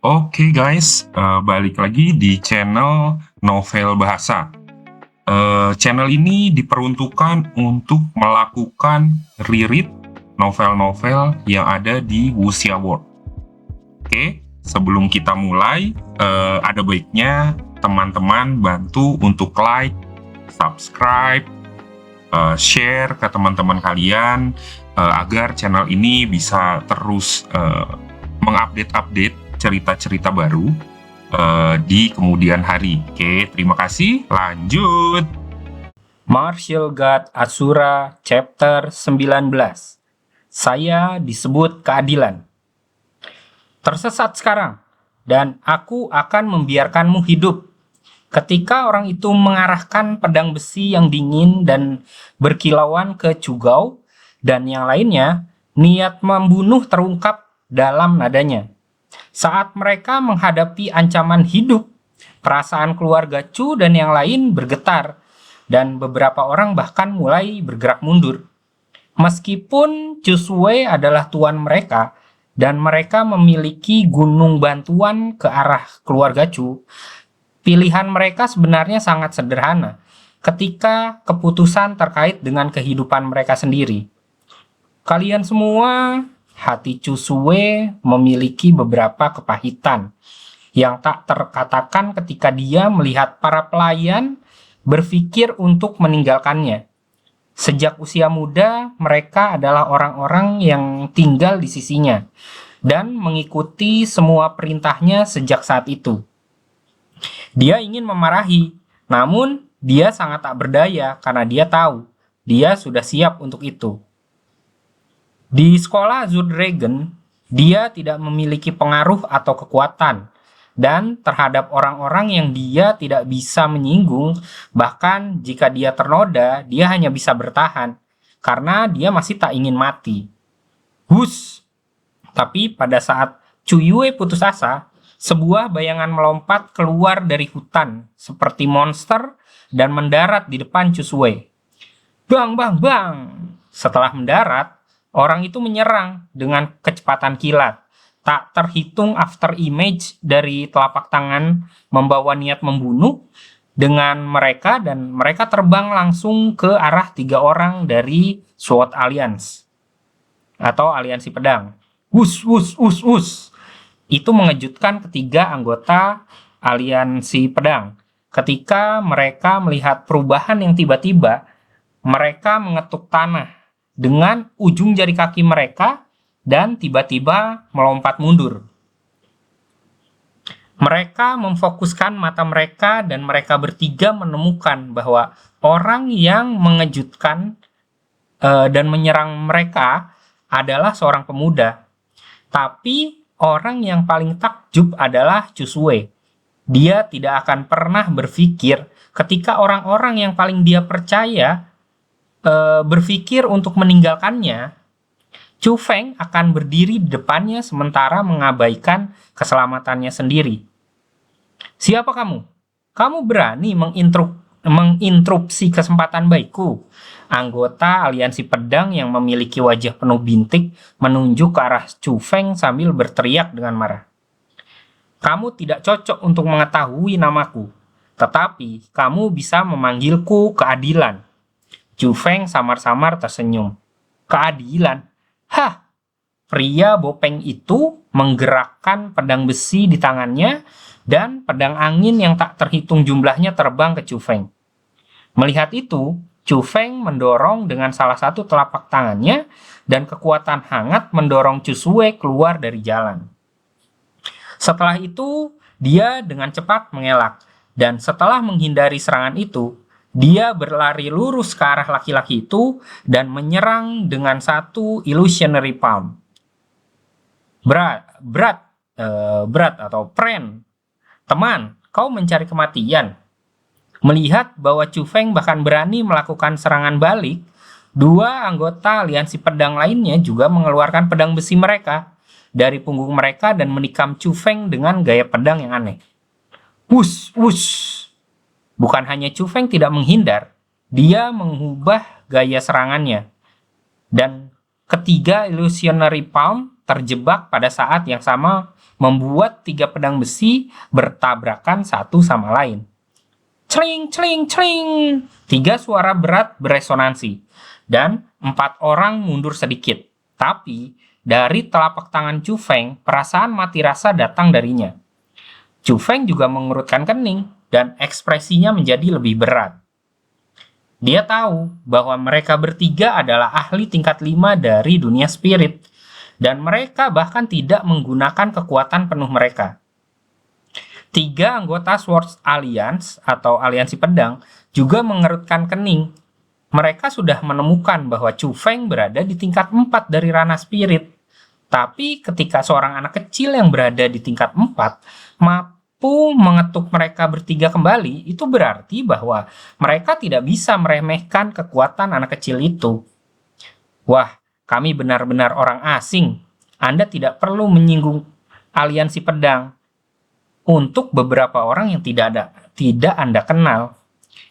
Oke guys, balik lagi di channel Novel Bahasa. Channel ini diperuntukkan untuk melakukan reread novel-novel yang ada di Wuxia World. Oke, sebelum kita mulai, ada baiknya teman-teman bantu untuk like, subscribe, share ke teman-teman kalian agar channel ini bisa terus mengupdate cerita-cerita baru di kemudian hari. Oke, terima kasih. Lanjut. Martial God Asura Chapter 19. Saya disebut keadilan. Tersesat sekarang, dan aku akan membiarkanmu hidup. Ketika orang itu mengarahkan pedang besi yang dingin dan berkilauan ke Cugao dan yang lainnya, niat membunuh terungkap dalam nadanya. Saat mereka menghadapi ancaman hidup, perasaan keluarga Chu dan yang lain bergetar, dan beberapa orang bahkan mulai bergerak mundur. Meskipun Chu Shui adalah tuan mereka, dan mereka memiliki gunung bantuan ke arah keluarga Chu, pilihan mereka sebenarnya sangat sederhana ketika keputusan terkait dengan kehidupan mereka sendiri. Kalian semua, hati Chu Shui memiliki beberapa kepahitan yang tak terkatakan ketika dia melihat para pelayan berpikir untuk meninggalkannya. Sejak usia muda, mereka adalah orang-orang yang tinggal di sisinya dan mengikuti semua perintahnya sejak saat itu. Dia ingin memarahi, namun dia sangat tak berdaya karena dia tahu dia sudah siap untuk itu. Di sekolah Azure Dragon, dia tidak memiliki pengaruh atau kekuatan, dan terhadap orang-orang yang dia tidak bisa menyinggung, bahkan jika dia ternoda, dia hanya bisa bertahan, karena dia masih tak ingin mati. Hus! Tapi pada saat Chu Yue putus asa, sebuah bayangan melompat keluar dari hutan, seperti monster, dan mendarat di depan Chu Shui. Bang, bang, bang! Setelah mendarat, orang itu menyerang dengan kecepatan kilat. Tak terhitung after image dari telapak tangan membawa niat membunuh dengan mereka, dan mereka terbang langsung ke arah 3 orang dari Sword Alliance atau aliansi pedang. Wus, wus, wus, wus. Itu mengejutkan ketiga anggota aliansi pedang. Ketika mereka melihat perubahan yang tiba-tiba, mereka mengetuk tanah dengan ujung jari kaki mereka dan tiba-tiba melompat mundur. Mereka memfokuskan mata mereka dan mereka bertiga menemukan bahwa orang yang mengejutkan dan menyerang mereka adalah seorang pemuda. Tapi orang yang paling takjub adalah Chu Shui. Dia tidak akan pernah berpikir ketika orang-orang yang paling dia percaya berpikir untuk meninggalkannya, Chu Feng akan berdiri di depannya sementara mengabaikan keselamatannya sendiri. Siapa kamu? Kamu berani menginterupsi kesempatan baikku? Anggota aliansi pedang yang memiliki wajah penuh bintik menunjuk ke arah Chu Feng sambil berteriak dengan marah. Kamu tidak cocok untuk mengetahui namaku, tetapi kamu bisa memanggilku keadilan. Chu Feng samar-samar tersenyum. Keadilan? Hah! Pria bopeng itu menggerakkan pedang besi di tangannya dan pedang angin yang tak terhitung jumlahnya terbang ke Chu Feng. Melihat itu, Chu Feng mendorong dengan salah satu telapak tangannya dan kekuatan hangat mendorong Chu Shui keluar dari jalan. Setelah itu, dia dengan cepat mengelak, dan setelah menghindari serangan itu, dia berlari lurus ke arah laki-laki itu dan menyerang dengan satu illusionary palm. Berat atau pren. Teman, kau mencari kematian. Melihat bahwa Chu Feng bahkan berani melakukan serangan balik, 2 anggota aliansi pedang lainnya juga mengeluarkan pedang besi mereka dari punggung mereka dan menikam Chu Feng dengan gaya pedang yang aneh. Wush, wush. Bukan hanya Chu Feng tidak menghindar, dia mengubah gaya serangannya. Dan ketiga illusionary palm terjebak pada saat yang sama membuat 3 pedang besi bertabrakan satu sama lain. Cling, cling, cling. 3 suara berat beresonansi, dan 4 orang mundur sedikit. Tapi, dari telapak tangan Chu Feng, perasaan mati rasa datang darinya. Chu Feng juga mengerutkan kening, dan ekspresinya menjadi lebih berat. Dia tahu bahwa mereka bertiga adalah ahli tingkat 5 dari dunia spirit, dan mereka bahkan tidak menggunakan kekuatan penuh mereka. 3 anggota Swords Alliance atau aliansi pedang juga mengerutkan kening. Mereka sudah menemukan bahwa Chu Feng berada di tingkat 4 dari ranah spirit. Tapi ketika seorang anak kecil yang berada di tingkat 4 mampu mengetuk mereka bertiga kembali, itu berarti bahwa mereka tidak bisa meremehkan kekuatan anak kecil itu. Wah, kami benar-benar orang asing. Anda tidak perlu menyinggung aliansi pedang. Untuk beberapa orang yang tidak Anda kenal.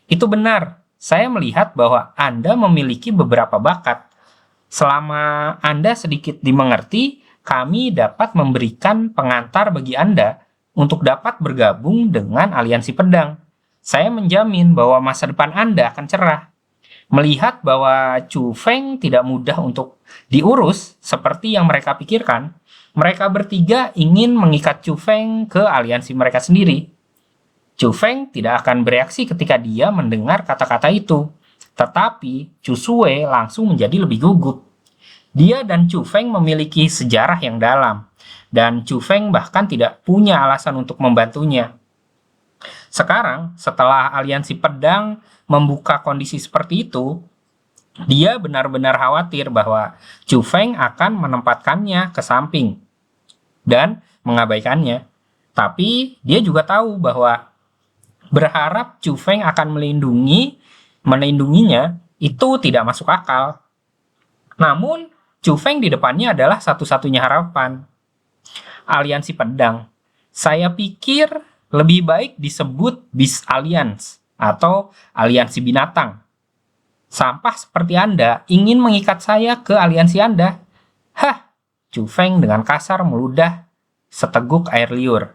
Itu benar, saya melihat bahwa Anda memiliki beberapa bakat. Selama Anda sedikit dimengerti, kami dapat memberikan pengantar bagi Anda untuk dapat bergabung dengan aliansi pedang. Saya menjamin bahwa masa depan Anda akan cerah. Melihat bahwa Chu Feng tidak mudah untuk diurus seperti yang mereka pikirkan, mereka bertiga ingin mengikat Chu Feng ke aliansi mereka sendiri. Chu Feng tidak akan bereaksi ketika dia mendengar kata-kata itu, tetapi Chu Sui langsung menjadi lebih gugup. Dia dan Chu Feng memiliki sejarah yang dalam, dan Chu Feng bahkan tidak punya alasan untuk membantunya. Sekarang, setelah aliansi pedang membuka kondisi seperti itu, dia benar-benar khawatir bahwa Chu Feng akan menempatkannya ke samping dan mengabaikannya. Tapi dia juga tahu bahwa berharap Chu Feng akan melindunginya itu tidak masuk akal. Namun, Chu Feng di depannya adalah satu-satunya harapan. Aliansi pedang. Saya pikir lebih baik disebut Beast Alliance atau aliansi binatang. Sampah seperti Anda ingin mengikat saya ke aliansi Anda. Hah, Chu Feng dengan kasar meludah seteguk air liur.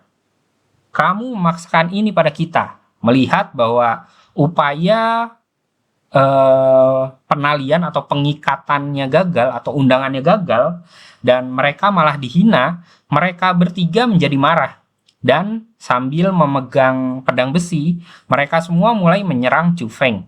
Kamu memaksakan ini pada kita, melihat bahwa upaya penalian atau pengikatannya gagal atau undangannya gagal, dan mereka malah dihina. Mereka bertiga menjadi marah, dan sambil memegang pedang besi, mereka semua mulai menyerang Chu Feng.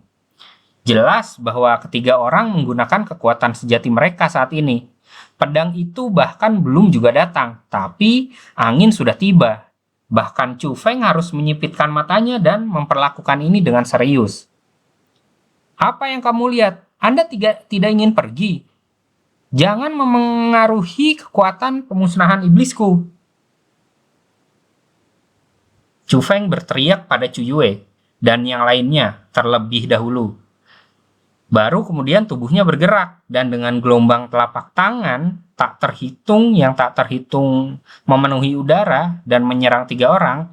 Jelas bahwa ketiga orang menggunakan kekuatan sejati mereka saat ini. Pedang itu bahkan belum juga datang, tapi angin sudah tiba. Bahkan Chu Feng harus menyipitkan matanya dan memperlakukan ini dengan serius. Apa yang kamu lihat? Anda tidak ingin pergi? Jangan memengaruhi kekuatan pemusnahan iblisku. Chu Feng berteriak pada Chu Yue dan yang lainnya terlebih dahulu. Baru kemudian tubuhnya bergerak, dan dengan gelombang telapak tangan tak terhitung memenuhi udara dan menyerang 3 orang.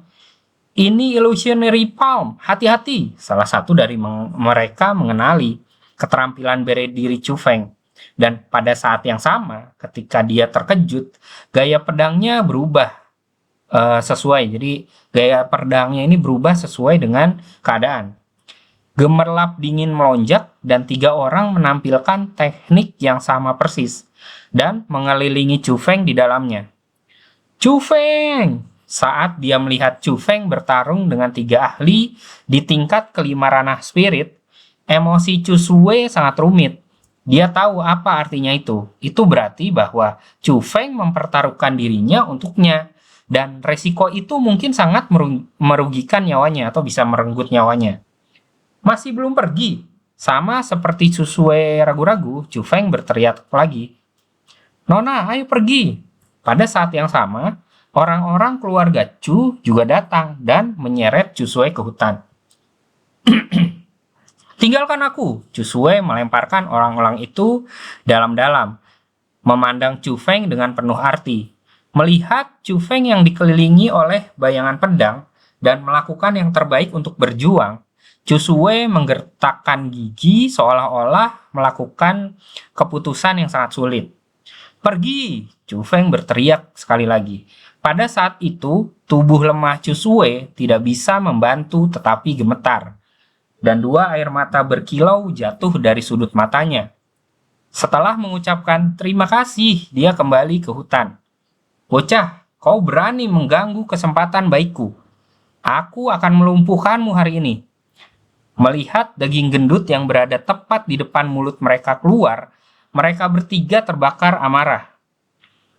Ini illusionary palm, hati-hati. Salah satu dari mereka mengenali keterampilan bela diri Chu Feng. Dan pada saat yang sama, ketika dia terkejut, gaya pedangnya berubah sesuai. Jadi gaya pedangnya ini berubah sesuai dengan keadaan. Gemerlap dingin melonjak, dan 3 orang menampilkan teknik yang sama persis dan mengelilingi Chu Feng di dalamnya. Chu Feng! Saat dia melihat Chu Feng bertarung dengan 3 ahli di tingkat kelima ranah spirit, emosi Chu Sui sangat rumit. Dia tahu apa artinya itu. Itu berarti bahwa Chu Feng mempertaruhkan dirinya untuknya, dan resiko itu mungkin sangat merugikan nyawanya atau bisa merenggut nyawanya. Masih belum pergi. Sama seperti Chu Sui ragu-ragu, Chu Feng berteriak lagi. Nona, ayo pergi. Pada saat yang sama, orang-orang keluarga Chu juga datang dan menyeret Chu Sui ke hutan. Tinggalkan aku, Chu Sui melemparkan orang-orang itu dalam-dalam, memandang Chu Feng dengan penuh arti. Melihat Chu Feng yang dikelilingi oleh bayangan pedang dan melakukan yang terbaik untuk berjuang, Chu Sui menggertakkan gigi seolah-olah melakukan keputusan yang sangat sulit. "Pergi!" Chu Feng berteriak sekali lagi. Pada saat itu, tubuh lemah Chu Sue tidak bisa membantu tetapi gemetar, dan dua air mata berkilau jatuh dari sudut matanya. Setelah mengucapkan terima kasih, dia kembali ke hutan. "Bocah, kau berani mengganggu kesempatan baikku. Aku akan melumpuhkanmu hari ini." Melihat daging gendut yang berada tepat di depan mulut mereka keluar, mereka bertiga terbakar amarah.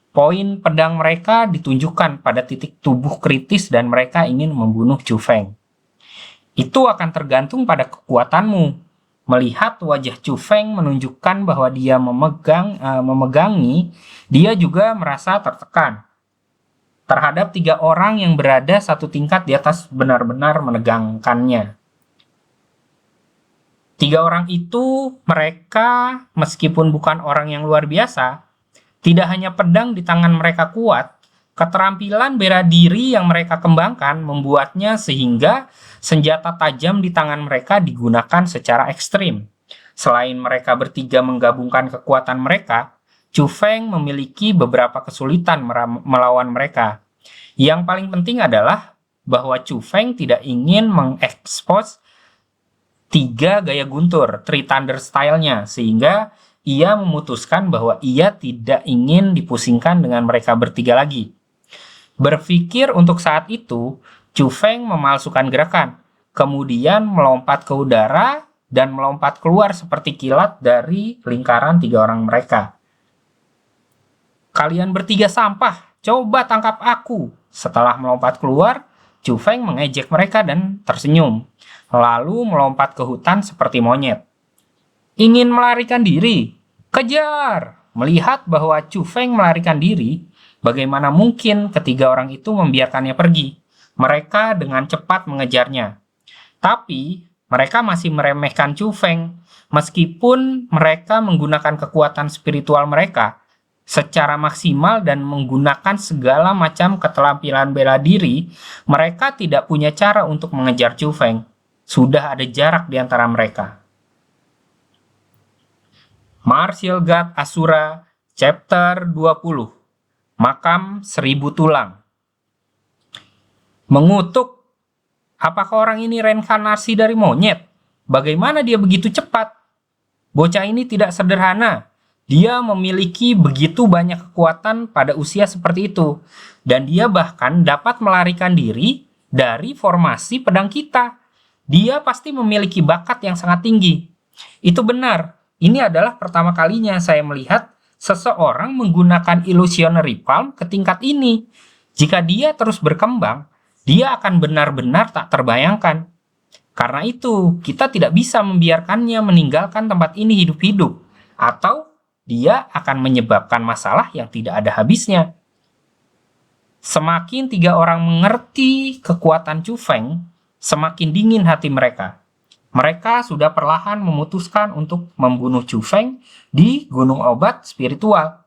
Poin pedang mereka ditunjukkan pada titik tubuh kritis dan mereka ingin membunuh Chu Feng. "Itu akan tergantung pada kekuatanmu." Melihat wajah Chu Feng menunjukkan bahwa dia memegangi, dia juga merasa tertekan. Terhadap 3 orang yang berada satu tingkat di atas benar-benar menegangkannya. 3 orang itu, mereka meskipun bukan orang yang luar biasa, tidak hanya pedang di tangan mereka kuat, keterampilan bela diri yang mereka kembangkan membuatnya sehingga senjata tajam di tangan mereka digunakan secara ekstrim. Selain mereka bertiga menggabungkan kekuatan mereka, Chu Feng memiliki beberapa kesulitan melawan mereka. Yang paling penting adalah bahwa Chu Feng tidak ingin mengekspos 3 gaya guntur, Three Thunder style-nya, sehingga ia memutuskan bahwa ia tidak ingin dipusingkan dengan mereka bertiga lagi. Berpikir untuk saat itu, Chu Feng memalsukan gerakan, kemudian melompat ke udara dan melompat keluar seperti kilat dari lingkaran 3 orang mereka. "Kalian bertiga sampah, coba tangkap aku." Setelah melompat keluar, Chu Feng mengejek mereka dan tersenyum, lalu melompat ke hutan seperti monyet. "Ingin melarikan diri? Kejar!" Melihat bahwa Chu Feng melarikan diri, bagaimana mungkin ketiga orang itu membiarkannya pergi? Mereka dengan cepat mengejarnya. Tapi, mereka masih meremehkan Chu Feng. Meskipun mereka menggunakan kekuatan spiritual mereka secara maksimal dan menggunakan segala macam keterampilan bela diri, mereka tidak punya cara untuk mengejar Chu Feng. Sudah ada jarak di antara mereka. Martial God Asura, Chapter 20. Makam 1000 Tulang. Mengutuk. Apakah orang ini reinkarnasi dari monyet? Bagaimana dia begitu cepat? Bocah ini tidak sederhana. Dia memiliki begitu banyak kekuatan pada usia seperti itu. Dan dia bahkan dapat melarikan diri dari formasi pedang kita. Dia pasti memiliki bakat yang sangat tinggi. Itu benar. Ini adalah pertama kalinya saya melihat seseorang menggunakan illusionary palm ke tingkat ini. Jika dia terus berkembang, dia akan benar-benar tak terbayangkan. Karena itu, kita tidak bisa membiarkannya meninggalkan tempat ini hidup-hidup, atau dia akan menyebabkan masalah yang tidak ada habisnya. Semakin 3 orang mengerti kekuatan Chu Feng, semakin dingin hati mereka. Mereka sudah perlahan memutuskan untuk membunuh Chu Feng di Gunung Obat Spiritual.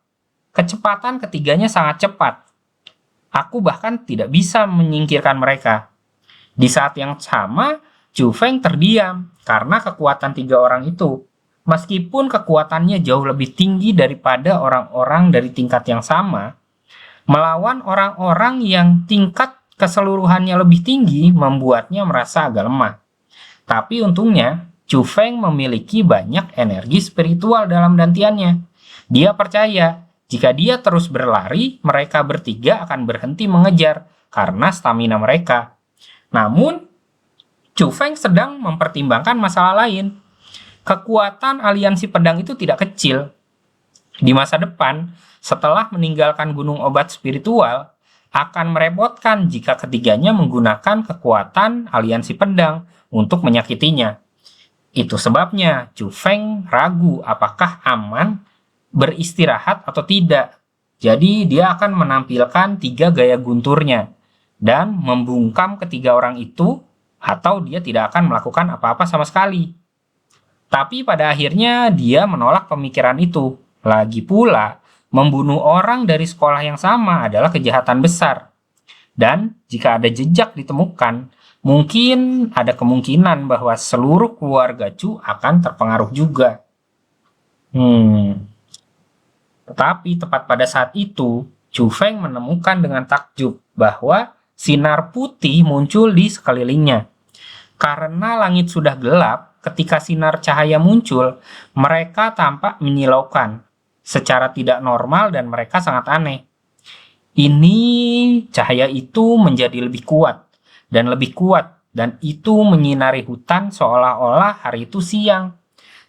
Kecepatan ketiganya sangat cepat. Aku bahkan tidak bisa menyingkirkan mereka. Di saat yang sama, Chu Feng terdiam karena kekuatan 3 orang itu. Meskipun kekuatannya jauh lebih tinggi daripada orang-orang dari tingkat yang sama, melawan orang-orang yang tingkat keseluruhannya lebih tinggi membuatnya merasa agak lemah. Tapi untungnya, Chu Feng memiliki banyak energi spiritual dalam dantiannya. Dia percaya, jika dia terus berlari, mereka bertiga akan berhenti mengejar karena stamina mereka. Namun, Chu Feng sedang mempertimbangkan masalah lain. Kekuatan aliansi pedang itu tidak kecil. Di masa depan, setelah meninggalkan Gunung Obat Spiritual, akan merepotkan jika ketiganya menggunakan kekuatan aliansi pedang untuk menyakitinya. Itu sebabnya Chu Feng ragu apakah aman beristirahat atau tidak. Jadi dia akan menampilkan 3 gaya gunturnya dan membungkam ketiga orang itu, atau dia tidak akan melakukan apa-apa sama sekali. Tapi pada akhirnya dia menolak pemikiran itu. Lagi pula, membunuh orang dari sekolah yang sama adalah kejahatan besar. Dan jika ada jejak ditemukan, mungkin ada kemungkinan bahwa seluruh keluarga Chu akan terpengaruh juga. Tetapi tepat pada saat itu, Chu Feng menemukan dengan takjub bahwa sinar putih muncul di sekelilingnya. Karena langit sudah gelap, ketika sinar cahaya muncul, mereka tampak menyilaukan secara tidak normal dan mereka sangat aneh. Ini cahaya itu menjadi lebih kuat dan itu menyinari hutan seolah-olah hari itu siang.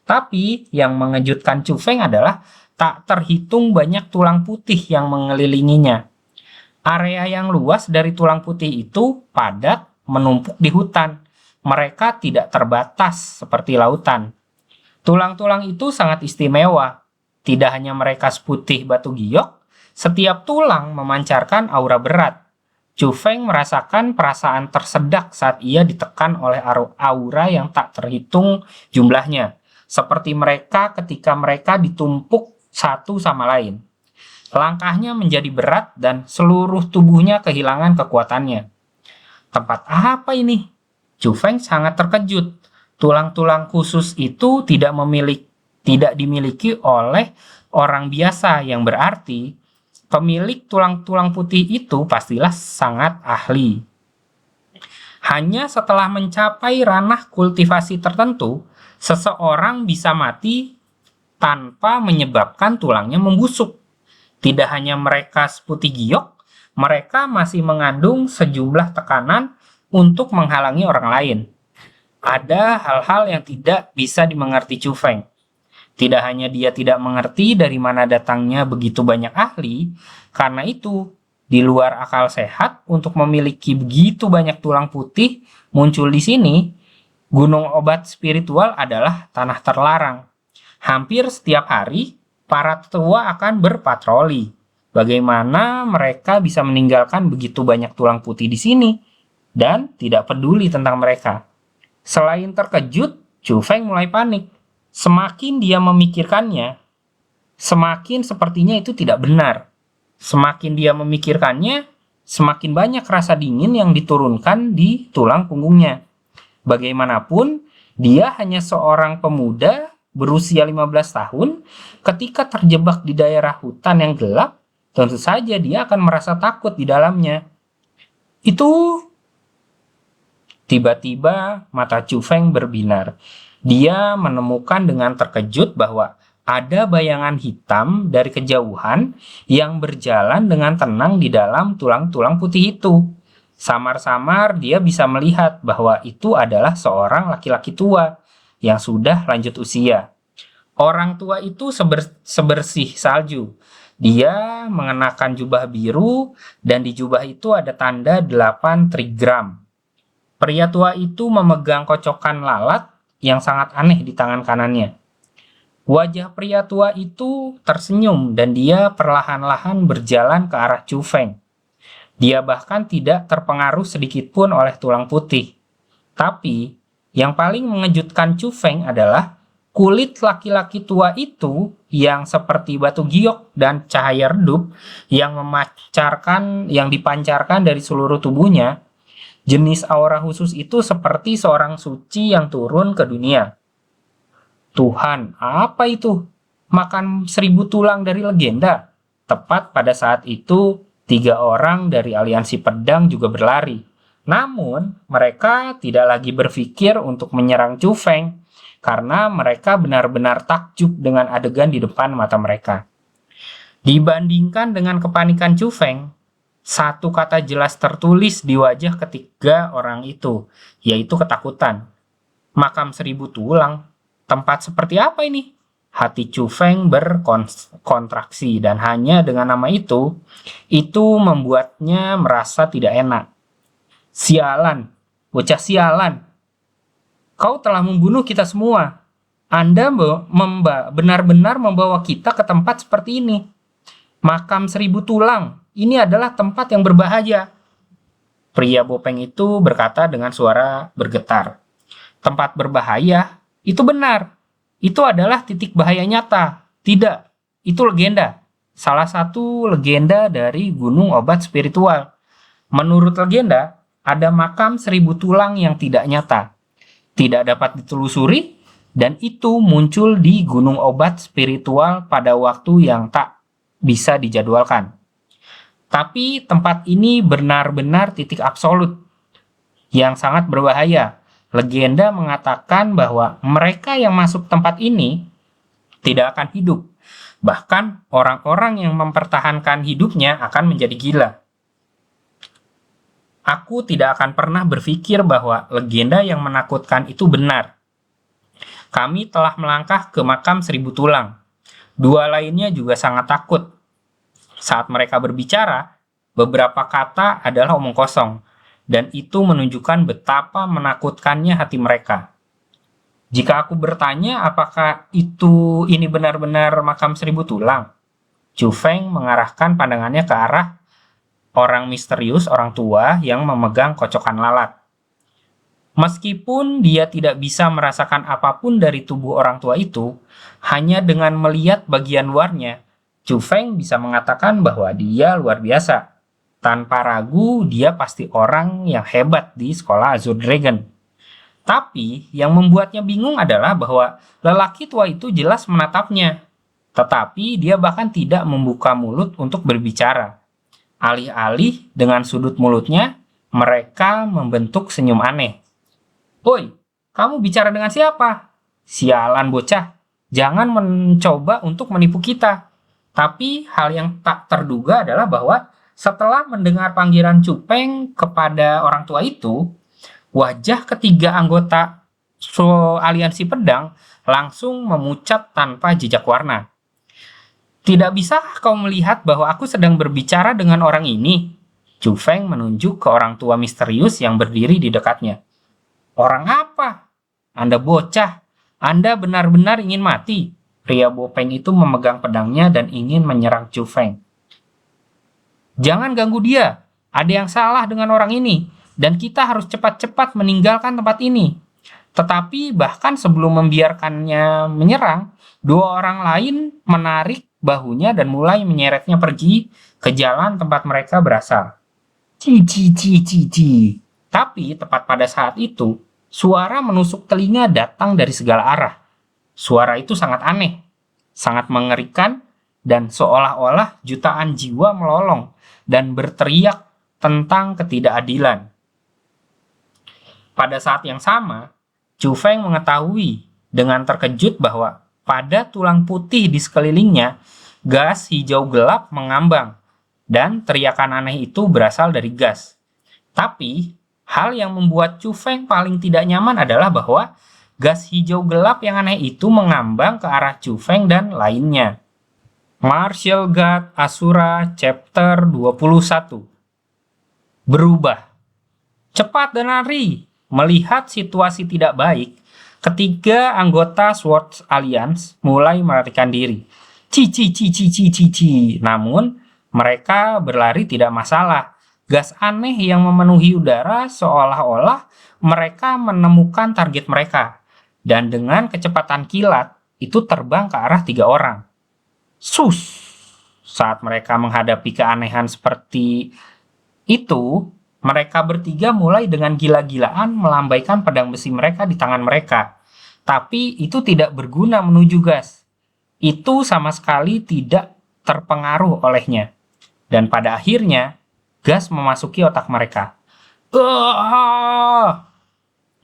Tapi yang mengejutkan Chu Feng adalah tak terhitung banyak tulang putih yang mengelilinginya. Area yang luas dari tulang putih itu padat menumpuk di hutan. Mereka tidak terbatas seperti lautan. Tulang-tulang itu sangat istimewa. Tidak hanya mereka seputih batu giok, setiap tulang memancarkan aura berat. Chu Feng merasakan perasaan tersedak saat ia ditekan oleh aura yang tak terhitung jumlahnya. Seperti mereka ketika mereka ditumpuk satu sama lain. Langkahnya menjadi berat dan seluruh tubuhnya kehilangan kekuatannya. Tempat apa ini? Chu Feng sangat terkejut. Tulang-tulang khusus itu tidak dimiliki oleh orang biasa, yang berarti pemilik tulang-tulang putih itu pastilah sangat ahli. Hanya setelah mencapai ranah kultivasi tertentu, seseorang bisa mati tanpa menyebabkan tulangnya membusuk. Tidak hanya mereka seputih giok, mereka masih mengandung sejumlah tekanan untuk menghalangi orang lain. Ada hal-hal yang tidak bisa dimengerti Chu Feng. Tidak hanya dia tidak mengerti dari mana datangnya begitu banyak ahli, karena itu di luar akal sehat untuk memiliki begitu banyak tulang putih muncul di sini. Gunung Obat Spiritual adalah tanah terlarang. Hampir setiap hari, para tetua akan berpatroli. Bagaimana mereka bisa meninggalkan begitu banyak tulang putih di sini dan tidak peduli tentang mereka? Selain terkejut, Chu Feng mulai panik. Semakin dia memikirkannya, semakin sepertinya itu tidak benar. Semakin dia memikirkannya, semakin banyak rasa dingin yang diturunkan di tulang punggungnya. Bagaimanapun, dia hanya seorang pemuda berusia 15 tahun. Ketika terjebak di daerah hutan yang gelap, tentu saja dia akan merasa takut di dalamnya. Itu tiba-tiba mata Chu Feng berbinar. Dia menemukan dengan terkejut bahwa ada bayangan hitam dari kejauhan yang berjalan dengan tenang di dalam tulang-tulang putih itu. Samar-samar dia bisa melihat bahwa itu adalah seorang laki-laki tua yang sudah lanjut usia. Orang tua itu sebersih salju. Dia mengenakan jubah biru dan di jubah itu ada tanda 8 trigram. Pria tua itu memegang kocokan lalat yang sangat aneh di tangan kanannya. Wajah pria tua itu tersenyum dan dia perlahan-lahan berjalan ke arah Chu Feng. Dia bahkan tidak terpengaruh sedikit pun oleh tulang putih. Tapi yang paling mengejutkan Chu Feng adalah kulit laki-laki tua itu yang seperti batu giok dan cahaya redup yang dipancarkan dari seluruh tubuhnya. Jenis aura khusus itu seperti seorang suci yang turun ke dunia. Tuhan, apa itu? Makan 1000 tulang dari legenda. Tepat pada saat itu, 3 orang dari aliansi pedang juga berlari. Namun, mereka tidak lagi berpikir untuk menyerang Chu Feng, karena mereka benar-benar takjub dengan adegan di depan mata mereka. Dibandingkan dengan kepanikan Chu Feng, satu kata jelas tertulis di wajah ketiga orang itu, yaitu ketakutan. Makam 1000 tulang. Tempat seperti apa ini? Hati Chu Feng berkontraksi dan hanya dengan nama itu membuatnya merasa tidak enak. Sialan, bocah sialan. Kau telah membunuh kita semua. Anda benar-benar membawa kita ke tempat seperti ini. Makam 1000 tulang. Ini adalah tempat yang berbahaya. Pria bopeng itu berkata dengan suara bergetar. Tempat berbahaya? Itu benar. Itu adalah titik bahaya nyata. Tidak, itu legenda. Salah satu legenda dari Gunung Obat Spiritual. Menurut legenda, ada makam 1000 tulang yang tidak nyata. Tidak dapat ditelusuri, dan itu muncul di Gunung Obat Spiritual pada waktu yang tak bisa dijadwalkan. Tapi tempat ini benar-benar titik absolut yang sangat berbahaya. Legenda mengatakan bahwa mereka yang masuk tempat ini tidak akan hidup. Bahkan orang-orang yang mempertahankan hidupnya akan menjadi gila. Aku tidak akan pernah berpikir bahwa legenda yang menakutkan itu benar. Kami telah melangkah ke makam 1000 tulang. Dua lainnya juga sangat takut. Saat mereka berbicara, beberapa kata adalah omong kosong, dan itu menunjukkan betapa menakutkannya hati mereka. Jika aku bertanya apakah ini benar-benar makam 1000 tulang, Chu Feng mengarahkan pandangannya ke arah orang misterius orang tua yang memegang kocokan lalat. Meskipun dia tidak bisa merasakan apapun dari tubuh orang tua itu, hanya dengan melihat bagian luarnya, Chu Feng bisa mengatakan bahwa dia luar biasa. Tanpa ragu, dia pasti orang yang hebat di sekolah Azure Dragon. Tapi, yang membuatnya bingung adalah bahwa lelaki tua itu jelas menatapnya. Tetapi, dia bahkan tidak membuka mulut untuk berbicara. Alih-alih dengan sudut mulutnya, mereka membentuk senyum aneh. "Oi, kamu bicara dengan siapa? Sialan bocah, jangan mencoba untuk menipu kita." Tapi, hal yang tak terduga adalah bahwa setelah mendengar panggilan Chu Feng kepada orang tua itu, wajah ketiga anggota aliansi pedang langsung memucat tanpa jejak warna. "Tidak bisa kau melihat bahwa aku sedang berbicara dengan orang ini?" Chu Feng menunjuk ke orang tua misterius yang berdiri di dekatnya. "Orang apa? Anda bocah. Anda benar-benar ingin mati." Pria bopeng itu memegang pedangnya dan ingin menyerang Chu Feng. "Jangan ganggu dia. Ada yang salah dengan orang ini, dan kita harus cepat-cepat meninggalkan tempat ini." Tetapi bahkan sebelum membiarkannya menyerang, dua orang lain menarik bahunya dan mulai menyeretnya pergi ke jalan tempat mereka berasal. Ci. Tapi tepat pada saat itu, suara menusuk telinga datang dari segala arah. Suara itu sangat aneh, sangat mengerikan, dan seolah-olah jutaan jiwa melolong dan berteriak tentang ketidakadilan. Pada saat yang sama, Chu Feng mengetahui dengan terkejut bahwa pada tulang putih di sekelilingnya, gas hijau gelap mengambang, dan teriakan aneh itu berasal dari gas. Tapi, hal yang membuat Chu Feng paling tidak nyaman adalah bahwa gas hijau gelap yang aneh itu mengambang ke arah Chu Feng dan lainnya. Martial God Asura Chapter 21. Berubah. Cepat dan lari. Melihat situasi tidak baik, ketiga anggota Swords Alliance mulai melarikan diri. Ci. Namun, mereka berlari tidak masalah. Gas aneh yang memenuhi udara seolah-olah mereka menemukan target mereka. Dan dengan kecepatan kilat, itu terbang ke arah 3 orang. Saat mereka menghadapi keanehan seperti itu, mereka bertiga mulai dengan gila-gilaan melambaikan pedang besi mereka di tangan mereka. Tapi itu tidak berguna menuju gas. Itu sama sekali tidak terpengaruh olehnya. Dan pada akhirnya, gas memasuki otak mereka.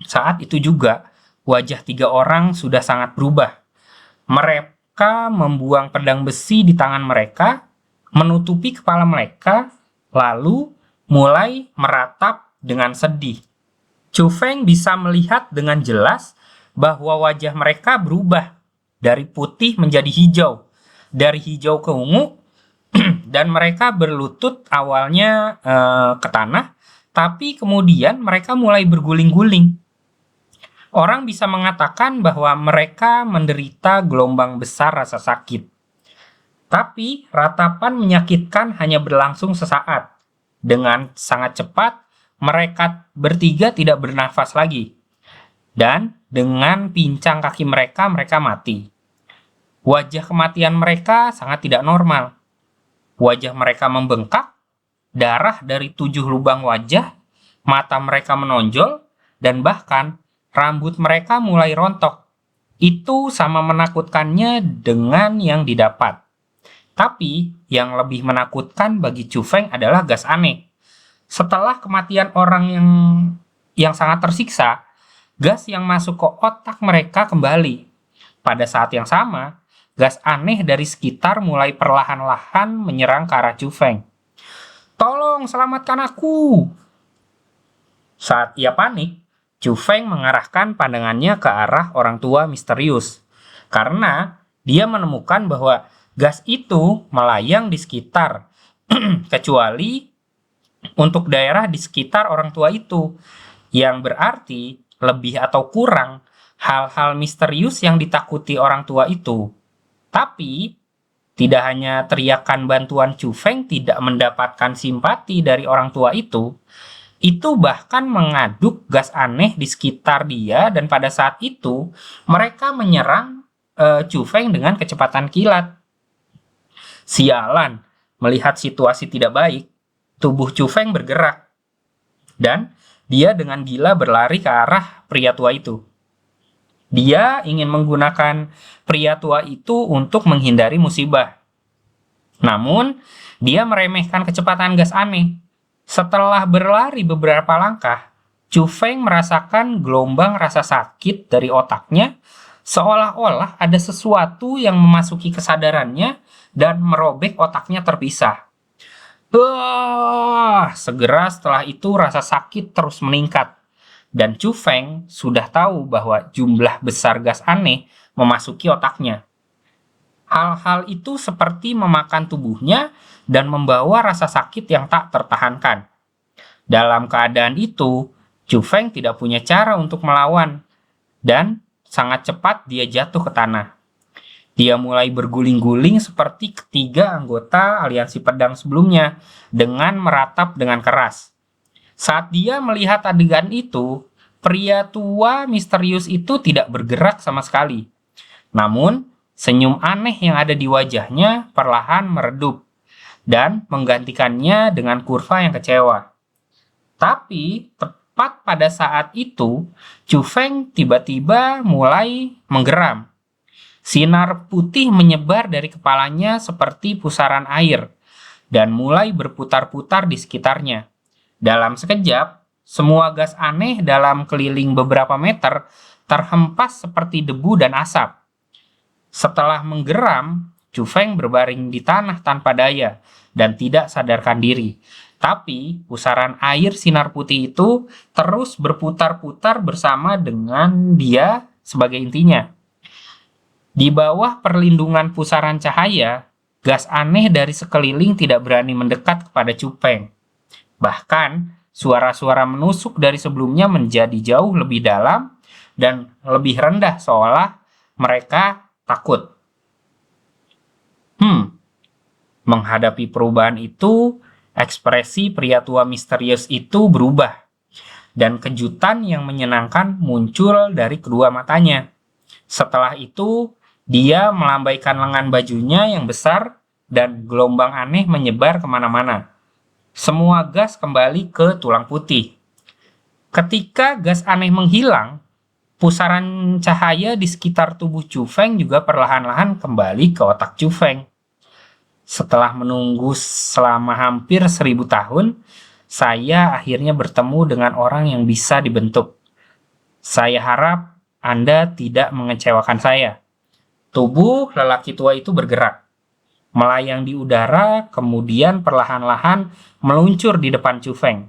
Saat itu juga, wajah 3 orang sudah sangat berubah. Mereka membuang pedang besi di tangan mereka, menutupi kepala mereka, lalu mulai meratap dengan sedih. Chu Feng bisa melihat dengan jelas bahwa wajah mereka berubah dari putih menjadi hijau, dari hijau ke ungu, dan mereka berlutut awalnya ke tanah, tapi kemudian mereka mulai berguling-guling. Orang bisa mengatakan bahwa mereka menderita gelombang besar rasa sakit. Tapi ratapan menyakitkan hanya berlangsung sesaat. Dengan sangat cepat, mereka bertiga tidak bernafas lagi. Dan dengan pincang kaki mereka mati. Wajah kematian mereka sangat tidak normal. Wajah mereka membengkak, darah dari 7 lubang wajah, mata mereka menonjol, dan bahkan rambut mereka mulai rontok. Itu sama menakutkannya dengan yang didapat. Tapi yang lebih menakutkan bagi Chu Feng adalah gas aneh. Setelah kematian orang yang sangat tersiksa, gas yang masuk ke otak mereka kembali. Pada saat yang sama, gas aneh dari sekitar mulai perlahan-lahan menyerang ke arah Chu Feng. "Tolong selamatkan aku!" Saat ia panik, Chu Feng mengarahkan pandangannya ke arah orang tua misterius. Karena dia menemukan bahwa gas itu melayang di sekitar, kecuali untuk daerah di sekitar orang tua itu, yang berarti lebih atau kurang hal-hal misterius yang ditakuti orang tua itu. Tapi, tidak hanya teriakan bantuan Chu Feng tidak mendapatkan simpati dari orang tua itu bahkan mengaduk gas aneh di sekitar dia, dan pada saat itu mereka menyerang Chu Feng dengan kecepatan kilat. Sialan, melihat situasi tidak baik, tubuh Chu Feng bergerak, dan dia dengan gila berlari ke arah pria tua itu. Dia ingin menggunakan pria tua itu untuk menghindari musibah. Namun, dia meremehkan kecepatan gas aneh. Setelah berlari beberapa langkah, Chu Feng merasakan gelombang rasa sakit dari otaknya, seolah-olah ada sesuatu yang memasuki kesadarannya dan merobek otaknya terpisah. Segera setelah itu rasa sakit terus meningkat, dan Chu Feng sudah tahu bahwa jumlah besar gas aneh memasuki otaknya. Hal-hal itu seperti memakan tubuhnya dan membawa rasa sakit yang tak tertahankan. Dalam keadaan itu, Chu Feng tidak punya cara untuk melawan, dan sangat cepat dia jatuh ke tanah. Dia mulai berguling-guling seperti ketiga anggota aliansi pedang sebelumnya, dengan meratap dengan keras. Saat dia melihat adegan itu, pria tua misterius itu tidak bergerak sama sekali. Namun, senyum aneh yang ada di wajahnya perlahan meredup, dan menggantikannya dengan kurva yang kecewa. Tapi, tepat pada saat itu, Chu Feng tiba-tiba mulai menggeram. Sinar putih menyebar dari kepalanya seperti pusaran air, dan mulai berputar-putar di sekitarnya. Dalam sekejap, semua gas aneh dalam keliling beberapa meter terhempas seperti debu dan asap. Setelah menggeram, Chu Feng berbaring di tanah tanpa daya dan tidak sadarkan diri. Tapi pusaran air sinar putih itu terus berputar-putar bersama dengan dia sebagai intinya. Di bawah perlindungan pusaran cahaya, gas aneh dari sekeliling tidak berani mendekat kepada Chu Feng. Bahkan, suara-suara menusuk dari sebelumnya menjadi jauh lebih dalam dan lebih rendah, seolah mereka takut. Menghadapi perubahan itu, ekspresi pria tua misterius itu berubah, dan kejutan yang menyenangkan muncul dari kedua matanya. Setelah itu, dia melambaikan lengan bajunya yang besar, dan gelombang aneh menyebar kemana-mana. Semua gas kembali ke tulang putih. Ketika gas aneh menghilang, pusaran cahaya di sekitar tubuh Chu Feng juga perlahan-lahan kembali ke otak Chu Feng. Setelah menunggu selama hampir 1000 tahun, saya akhirnya bertemu dengan orang yang bisa dibentuk. Saya harap Anda tidak mengecewakan saya. Tubuh lelaki tua itu bergerak, melayang di udara, kemudian perlahan-lahan meluncur di depan Chu Feng.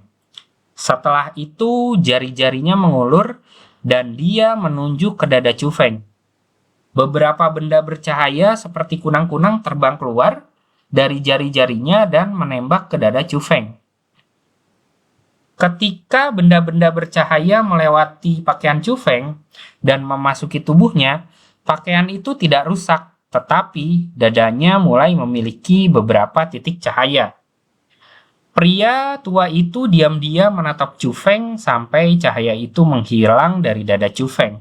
Setelah itu, jari-jarinya mengulur, dan dia menunjuk ke dada Chu Feng. Beberapa benda bercahaya seperti kunang-kunang terbang keluar dari jari-jarinya dan menembak ke dada Chu Feng. Ketika benda-benda bercahaya melewati pakaian Chu Feng dan memasuki tubuhnya, pakaian itu tidak rusak, tetapi dadanya mulai memiliki beberapa titik cahaya. Pria tua itu diam-diam menatap Chu Feng sampai cahaya itu menghilang dari dada Chu Feng.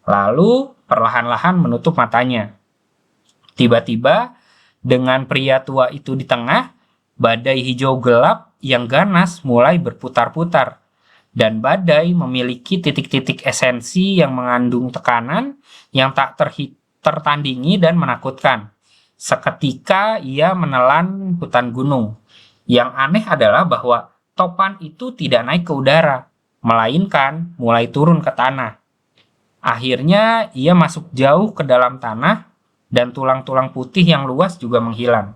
Lalu perlahan-lahan menutup matanya. Tiba-tiba, dengan pria tua itu di tengah, badai hijau gelap yang ganas mulai berputar-putar. Dan badai memiliki titik-titik esensi yang mengandung tekanan yang tak tertandingi dan menakutkan. Seketika ia menelan hutan gunung. Yang aneh adalah bahwa topan itu tidak naik ke udara, melainkan mulai turun ke tanah. Akhirnya ia masuk jauh ke dalam tanah dan tulang-tulang putih yang luas juga menghilang.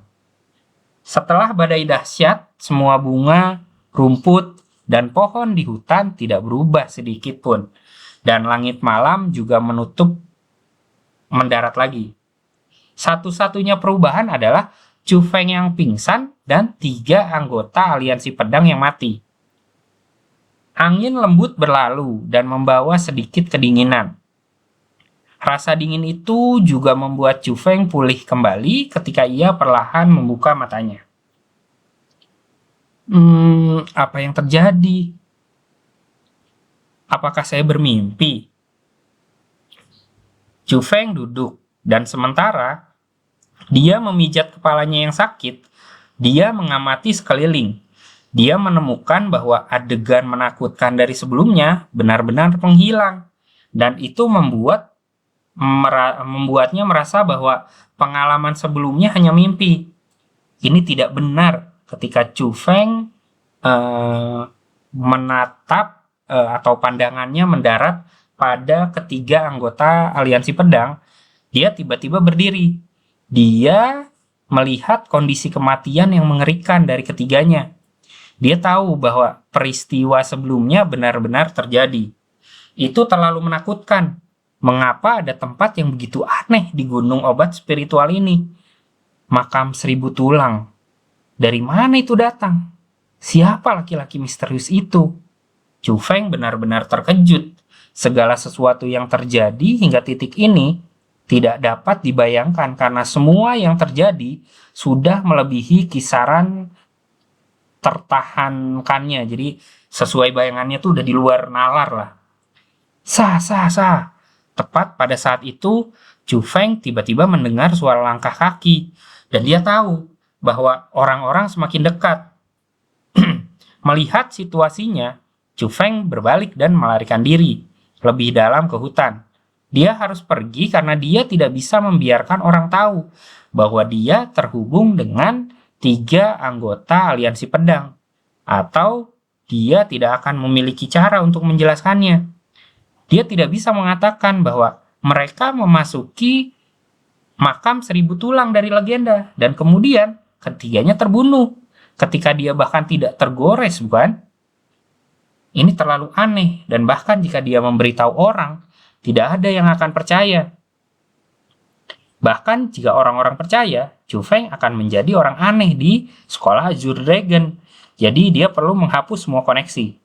Setelah badai dahsyat, semua bunga, rumput, dan pohon di hutan tidak berubah sedikit pun. Dan langit malam juga mendarat lagi. Satu-satunya perubahan adalah Chu Feng yang pingsan dan 3 anggota aliansi pedang yang mati. Angin lembut berlalu dan membawa sedikit kedinginan. Rasa dingin itu juga membuat Chu Feng pulih kembali ketika ia perlahan membuka matanya. Apa yang terjadi? Apakah saya bermimpi? Chu Feng duduk, dan sementara dia memijat kepalanya yang sakit, dia mengamati sekeliling. Dia menemukan bahwa adegan menakutkan dari sebelumnya benar-benar menghilang, dan itu membuatnya merasa bahwa pengalaman sebelumnya hanya mimpi. Ini tidak benar ketika Chu Feng menatap atau pandangannya mendarat pada ketiga anggota aliansi pedang. Dia tiba-tiba berdiri. Dia melihat kondisi kematian yang mengerikan dari ketiganya. Dia tahu bahwa peristiwa sebelumnya benar-benar terjadi. Itu terlalu menakutkan. Mengapa ada tempat yang begitu aneh di gunung obat spiritual ini? Makam 1000 tulang. Dari mana itu datang? Siapa laki-laki misterius itu? Chu Feng benar-benar terkejut. Segala sesuatu yang terjadi hingga titik ini tidak dapat dibayangkan karena semua yang terjadi sudah melebihi kisaran tertahankannya. Jadi sesuai bayangannya tuh udah di luar nalar lah. Sah. Tepat pada saat itu, Chu Feng tiba-tiba mendengar suara langkah kaki. Dan dia tahu bahwa orang-orang semakin dekat. Melihat situasinya, Chu Feng berbalik dan melarikan diri lebih dalam ke hutan. Dia harus pergi karena dia tidak bisa membiarkan orang tahu bahwa dia terhubung dengan 3 anggota aliansi pedang. Atau dia tidak akan memiliki cara untuk menjelaskannya. Dia tidak bisa mengatakan bahwa mereka memasuki makam 1000 tulang dari legenda. Dan kemudian ketiganya terbunuh. Ketika dia bahkan tidak tergores, bukan? Ini terlalu aneh. Dan bahkan jika dia memberitahu orang, tidak ada yang akan percaya. Bahkan jika orang-orang percaya, Chu Feng akan menjadi orang aneh di sekolah Azure Dragon. Jadi dia perlu menghapus semua koneksi.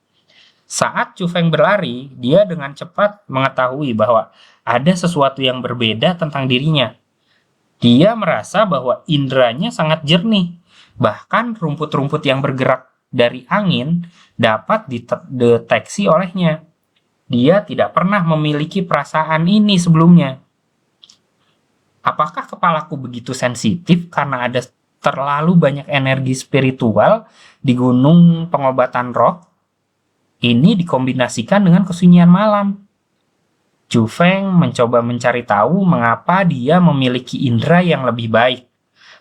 Saat Chu Feng berlari, dia dengan cepat mengetahui bahwa ada sesuatu yang berbeda tentang dirinya. Dia merasa bahwa indranya sangat jernih. Bahkan rumput-rumput yang bergerak dari angin dapat dideteksi olehnya. Dia tidak pernah memiliki perasaan ini sebelumnya. Apakah kepalaku begitu sensitif karena ada terlalu banyak energi spiritual di gunung pengobatan roh? Ini dikombinasikan dengan kesunyian malam. Chu Feng mencoba mencari tahu mengapa dia memiliki indera yang lebih baik.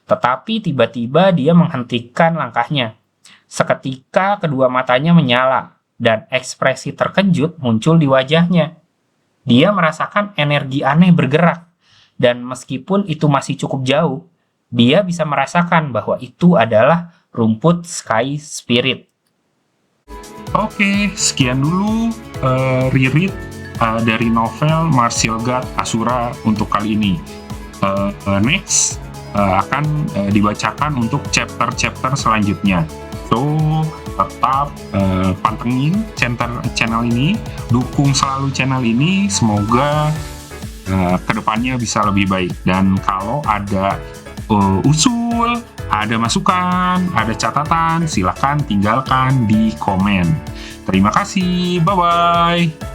Tetapi tiba-tiba dia menghentikan langkahnya. Seketika kedua matanya menyala dan ekspresi terkejut muncul di wajahnya. Dia merasakan energi aneh bergerak. Dan meskipun itu masih cukup jauh, dia bisa merasakan bahwa itu adalah rumput Sky Spirit. Oke, sekian dulu reread dari novel Martial God Asura untuk kali ini. Next akan dibacakan untuk chapter-chapter selanjutnya. So, tetap pantengin channel ini, dukung selalu channel ini, semoga kedepannya bisa lebih baik. Dan kalau ada usul, ada masukan, ada catatan, silakan tinggalkan di komen. Terima kasih, bye-bye.